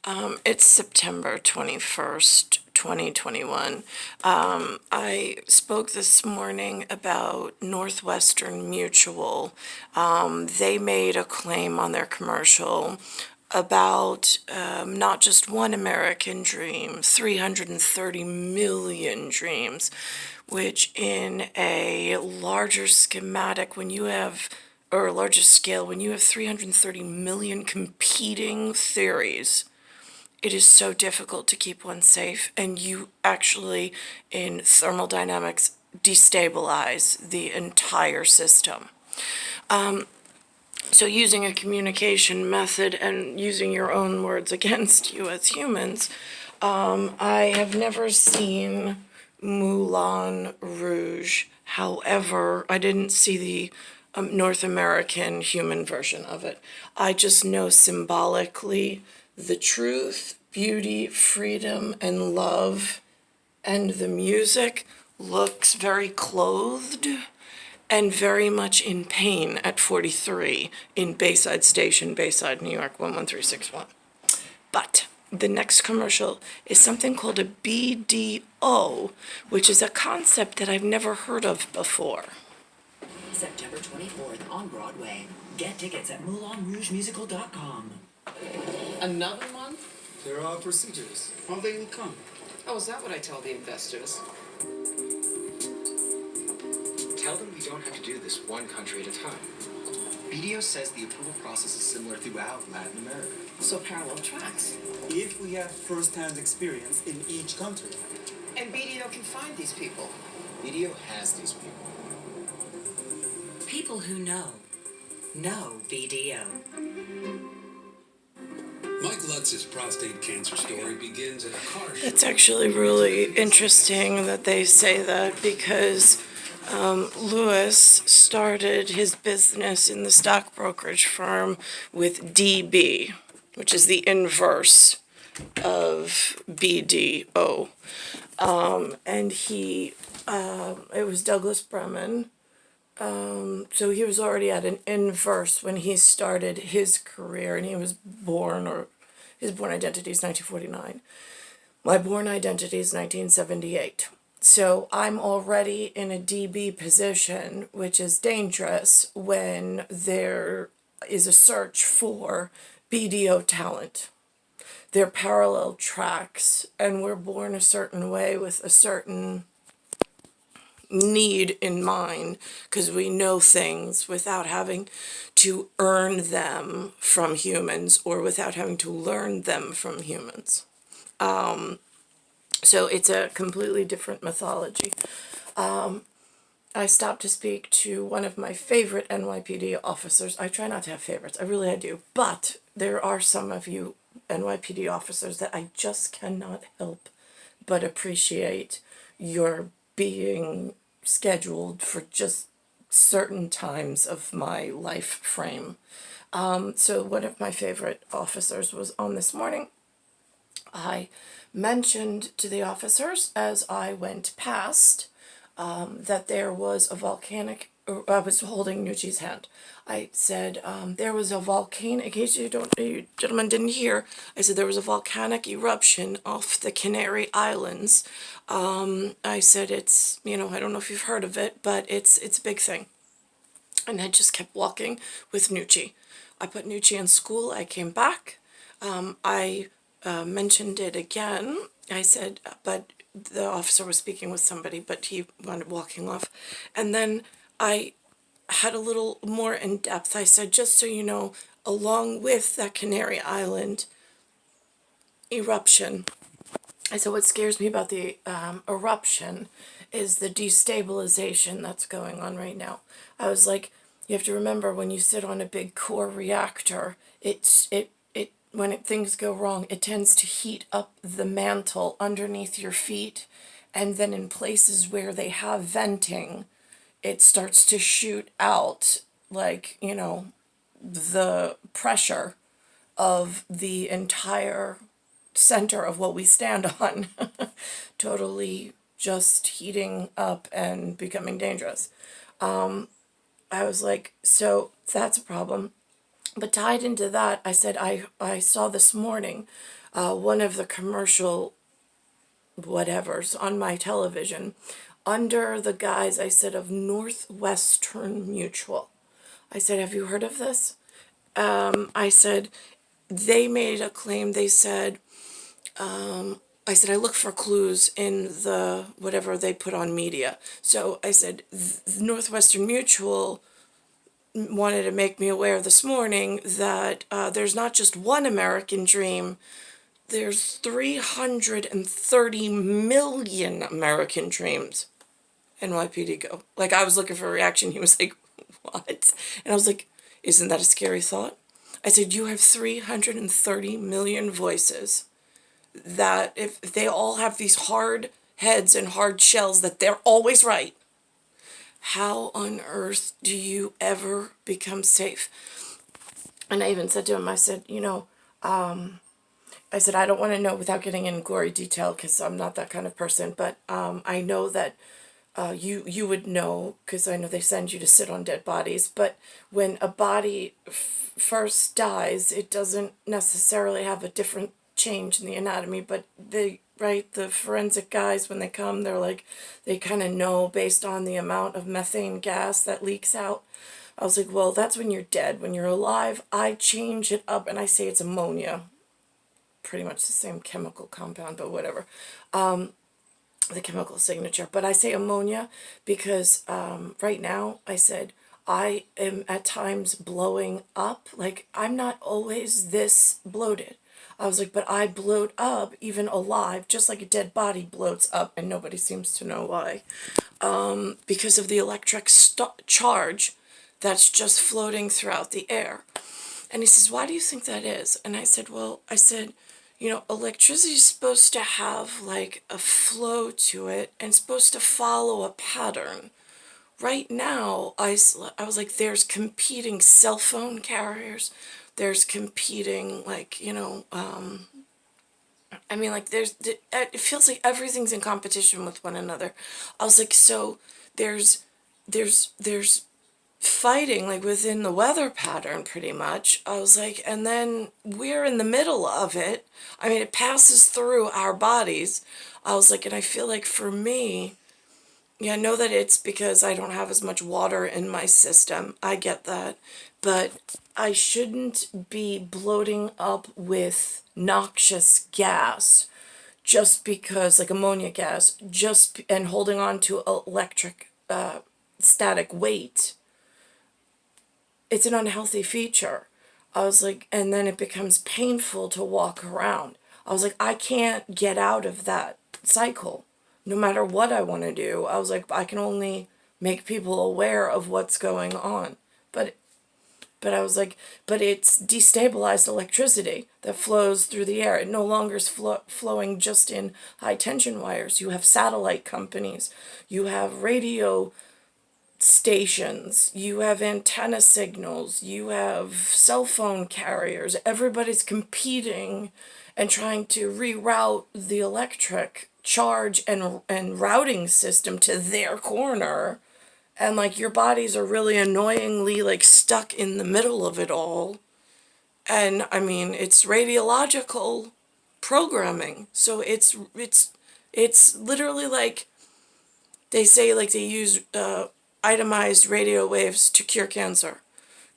It's September 21st, 2021. I spoke this morning about Northwestern Mutual. They made a claim on their commercial about not just one American dream, 330 million dreams, which in a larger schematic, when you have, or a larger scale, when you have 330 million competing theories, it is so difficult to keep one safe, and you actually, in thermodynamics, destabilize the entire system. So using a communication method and using your own words against you as humans, I have never seen Moulin Rouge. However, I didn't see the North American human version of it. I just know symbolically the truth, beauty, freedom, and love, and the music looks very clothed and very much in pain at 43 in Bayside Station, Bayside, New York, 11361. But the next commercial is something called a BDO, which is a concept that I've never heard of before. September 24th on Broadway. Get tickets at MoulanRougeMusical.com. Another month? There are procedures. How they will come? Oh, is that what I tell the investors? Tell them we don't have to do this one country at a time. BDO says the approval process is similar throughout Latin America. So parallel tracks. If we have first-hand experience in each country. And BDO can find these people. BDO has these people. People who know BDO. Mike Lutz's prostate cancer story begins in a car show. It's actually really interesting that they say that, because Lewis started his business in the stock brokerage firm with DB, which is the inverse of BDO. And it was Douglas Bremen. So he was already at an inverse when he started his career, and his born identity is 1949. My born identity is 1978. So I'm already in a DB position, which is dangerous when there is a search for BDO talent. They're parallel tracks, and we're born a certain way with a certain need in mind, because we know things without having to earn them from humans or without having to learn them from humans. So it's a completely different mythology. I stopped to speak to one of my favorite NYPD officers. I try not to have favorites, I do, but there are some of you NYPD officers that I just cannot help but appreciate your being scheduled for just certain times of my life frame. So one of my favorite officers was on this morning. I mentioned to the officers as I went past that there was a volcanic, I was holding Nucci's hand. I said there was a volcano, in case you gentlemen didn't hear, I said there was a volcanic eruption off the Canary Islands. I said it's, I don't know if you've heard of it, but it's a big thing. And I just kept walking with Nucci. I put Nucci in school, I came back, I mentioned it again. I said, but the officer was speaking with somebody, but he wound up walking off. And then I had a little more in depth. I said, just so you know, along with that Canary Island eruption, I said, what scares me about the eruption is the destabilization that's going on right now. I was like, you have to remember, when you sit on a big core reactor, when things go wrong, it tends to heat up the mantle underneath your feet, and then in places where they have venting, it starts to shoot out, like, the pressure of the entire center of what we stand on totally just heating up and becoming dangerous. I was like, so that's a problem. But tied into that, I said, I saw this morning one of the commercial whatevers on my television under the guise, I said, of Northwestern Mutual. I said, have you heard of this? I said, they made a claim. They said, I said, I look for clues in the whatever they put on media. So I said, Northwestern Mutual wanted to make me aware this morning that there's not just one American dream, there's 330 million American dreams. NYPD go. Like, I was looking for a reaction. He was like, what? And I was like, isn't that a scary thought? I said, you have 330 million voices that if they all have these hard heads and hard shells that they're always right, how on earth do you ever become safe? And I even said to him, I said, I said, I don't want to know without getting in gory detail because I'm not that kind of person, but I know that you would know because I know they send you to sit on dead bodies, but when a body first dies, it doesn't necessarily have a different change in the anatomy, but the forensic guys, when they come, they're like, they kind of know based on the amount of methane gas that leaks out. I was like, well, that's when you're dead. When you're alive, I change it up and I say it's ammonia. Pretty much the same chemical compound, but whatever. The chemical signature. But I say ammonia because right now, I said, I am at times blowing up. Like, I'm not always this bloated. I was like, but I bloat up even alive, just like a dead body bloats up, and nobody seems to know why. Because of the electric charge that's just floating throughout the air. And he says, why do you think that is? And I said, electricity is supposed to have like a flow to it and supposed to follow a pattern. Right now, I was like, there's competing cell phone carriers. There's competing, it feels like everything's in competition with one another. I was like, so there's fighting, like, within the weather pattern, pretty much. I was like, and then we're in the middle of it. I mean, it passes through our bodies. I was like, and I feel like for me, yeah, I know that it's because I don't have as much water in my system. I get that. But I shouldn't be bloating up with noxious gas just because, like ammonia gas, and holding on to electric static weight. It's an unhealthy feature. I was like, and then it becomes painful to walk around. I was like, I can't get out of that cycle. No matter what I want to do, I was like, I can only make people aware of what's going on. But I was like, but it's destabilized electricity that flows through the air. It no longer is flowing just in high tension wires. You have satellite companies. You have radio stations. You have antenna signals. You have cell phone carriers. Everybody's competing and trying to reroute the electric charge and routing system to their corner. And, like, your bodies are really annoyingly, like, stuck in the middle of it all. And, I mean, it's radiological programming. So it's literally like they say, like, they use itemized radio waves to cure cancer.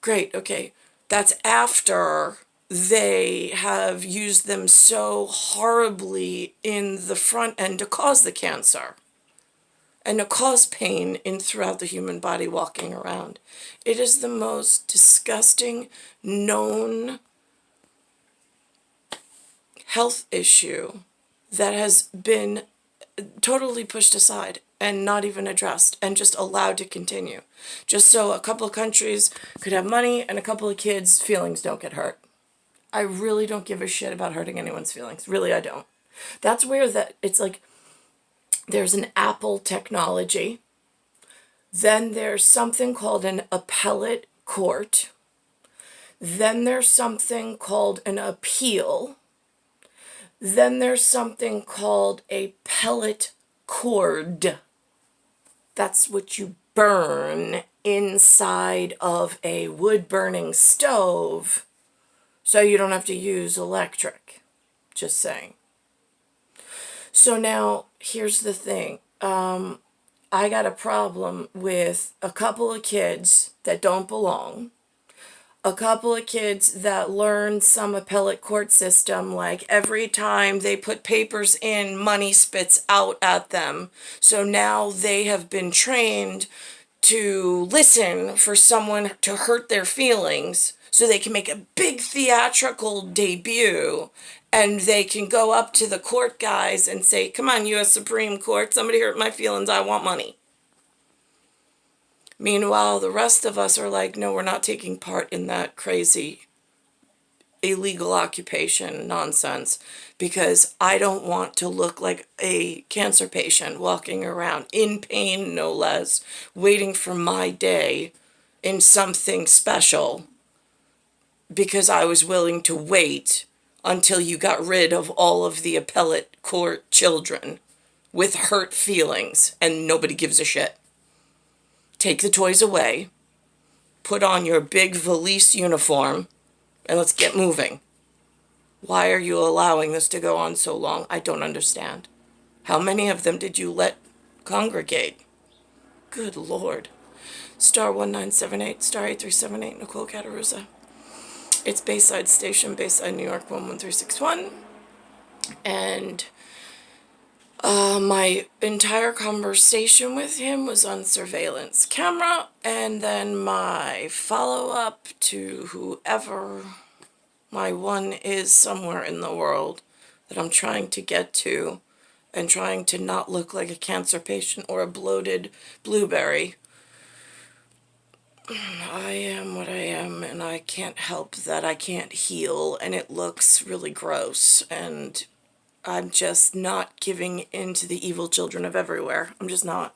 Great, okay. That's after they have used them so horribly in the front end to cause the cancer. And to cause pain throughout the human body walking around. It is the most disgusting known health issue that has been totally pushed aside and not even addressed and just allowed to continue. Just so a couple of countries could have money and a couple of kids' feelings don't get hurt. I really don't give a shit about hurting anyone's feelings. Really, I don't. That's where it's like, there's an Apple technology. Then there's something called an appellate court. Then there's something called an appeal. Then there's something called a pellet cord. That's what you burn inside of a wood-burning stove so you don't have to use electric. Just saying. So now, here's the thing. I got a problem with a couple of kids that don't belong. A couple of kids that learn some appellate court system, like every time they put papers in, money spits out at them. So now they have been trained to listen for someone to hurt their feelings so they can make a big theatrical debut and they can go up to the court guys and say, come on, U.S. Supreme Court, somebody hurt my feelings, I want money. Meanwhile, the rest of us are like, no, we're not taking part in that crazy illegal occupation nonsense because I don't want to look like a cancer patient walking around in pain, no less, waiting for my day in something special because I was willing to wait until you got rid of all of the appellate court children with hurt feelings and nobody gives a shit. Take the toys away, put on your big valise uniform, and let's get moving. Why are you allowing this to go on so long? I don't understand. How many of them did you let congregate? Good Lord. Star 1978, star 8378, Nicole Cattaruzza. It's Bayside Station, Bayside, New York, 11361. And my entire conversation with him was on surveillance camera, and then my follow-up to whoever my one is somewhere in the world that I'm trying to get to and trying to not look like a cancer patient or a bloated blueberry. I am what I am, and I can't help that I can't heal, and it looks really gross, and I'm just not giving in to the evil children of everywhere. I'm just not.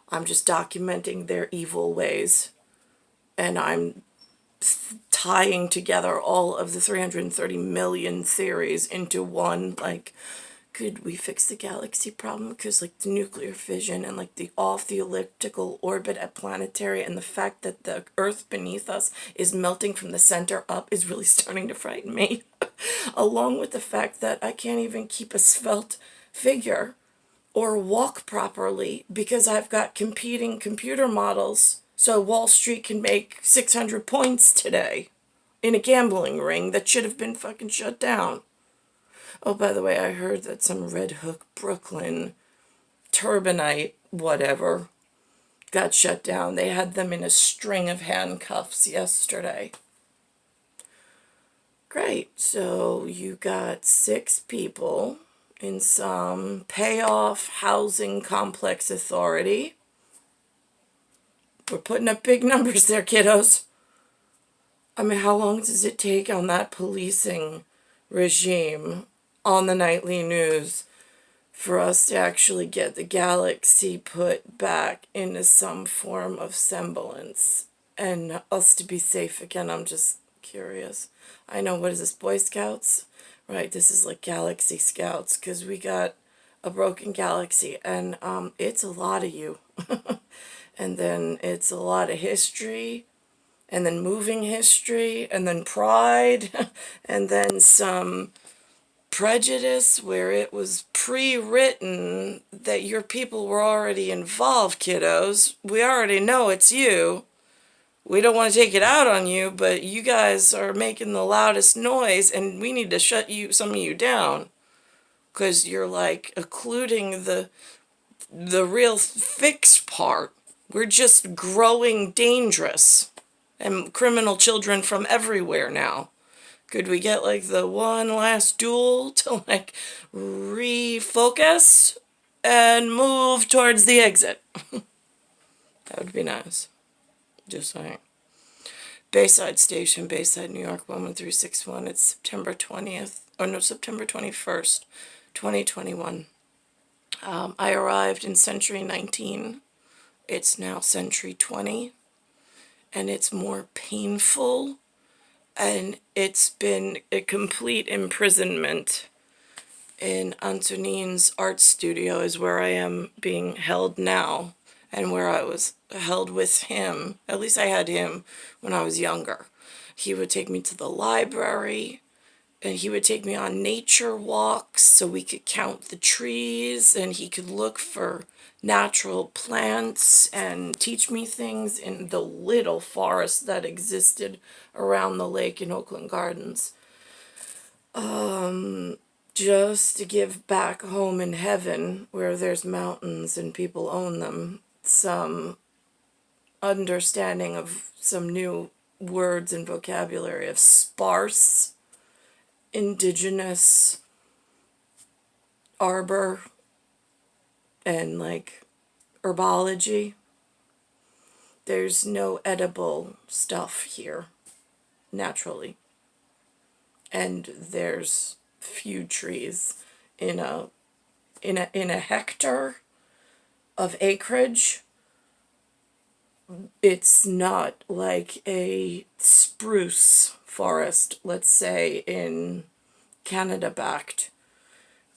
I'm just documenting their evil ways. And I'm tying together all of the 330 million theories into one, like, could we fix the galaxy problem? Because, like, the nuclear fission and, like, the off the elliptical orbit at planetary and the fact that the Earth beneath us is melting from the center up is really starting to frighten me. Along with the fact that I can't even keep a svelte figure or walk properly because I've got competing computer models so Wall Street can make 600 points today in a gambling ring that should have been fucking shut down. Oh, by the way, I heard that some Red Hook Brooklyn turbinite whatever got shut down. They had them in a string of handcuffs yesterday. Great, so you got 6 people in some payoff housing complex authority. We're putting up big numbers there, kiddos. I mean, how long does it take on that policing regime on the nightly news for us to actually get the galaxy put back into some form of semblance and us to be safe again? I'm just curious. I know, what is this, Boy Scouts? Right, this is like Galaxy Scouts, because we got a broken galaxy, and it's a lot of you. And then it's a lot of history, and then moving history, and then pride, and then some prejudice where it was pre-written that your people were already involved, kiddos. We already know it's you. We don't want to take it out on you, but you guys are making the loudest noise, and we need to shut some of you down, because you're like occluding the real fix part. We're just growing dangerous and criminal children from everywhere now. Could we get like the one last duel to like refocus and move towards the exit? That would be nice. Just saying. Bayside Station, Bayside, New York, 11361. It's September 20th. Oh no, September 21st, 2021. I arrived in Century 19. It's now Century 20. And it's more painful. And it's been a complete imprisonment in Antonin's art studio is where I am being held now. And where I was held with him. At least I had him when I was younger. He would take me to the library And he would take me on nature walks so we could count the trees, and he could look for natural plants and teach me things in the little forest that existed around the lake in Oakland Gardens. Just to give back home in heaven, where there's mountains and people own them, some understanding of some new words and vocabulary of sparse, indigenous, arbor, and like herbology. There's no edible stuff here naturally, and there's few trees in a hectare of acreage. It's not like a spruce forest, let's say, in Canada backed.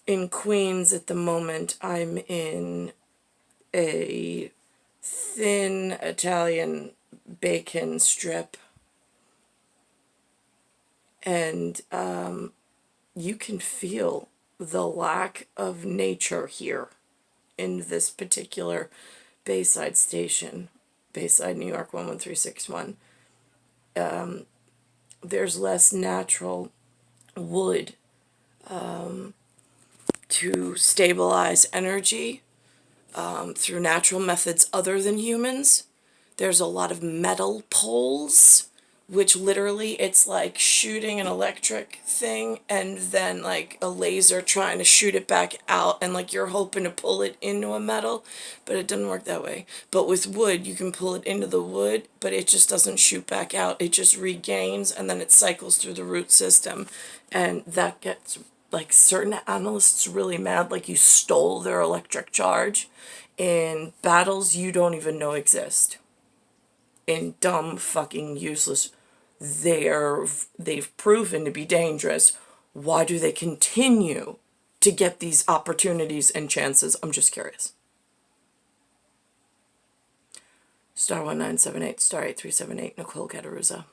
In Queens at the moment, I'm in a thin Italian bacon strip, and you can feel the lack of nature here in this particular Bayside station, Bayside, New York 11361. There's less natural wood to stabilize energy through natural methods other than humans. There's a lot of metal poles, which literally it's like shooting an electric thing and then like a laser trying to shoot it back out, and like you're hoping to pull it into a metal, but it doesn't work that way. But with wood, you can pull it into the wood, but it just doesn't shoot back out. It just regains, and then it cycles through the root system, and that gets like certain analysts really mad, like you stole their electric charge in battles you don't even know exist. In dumb, fucking useless, they've proven to be dangerous. Why do they continue to get these opportunities and chances? I'm just curious. Star 1978, star 8378, Nicole Cattaruzza.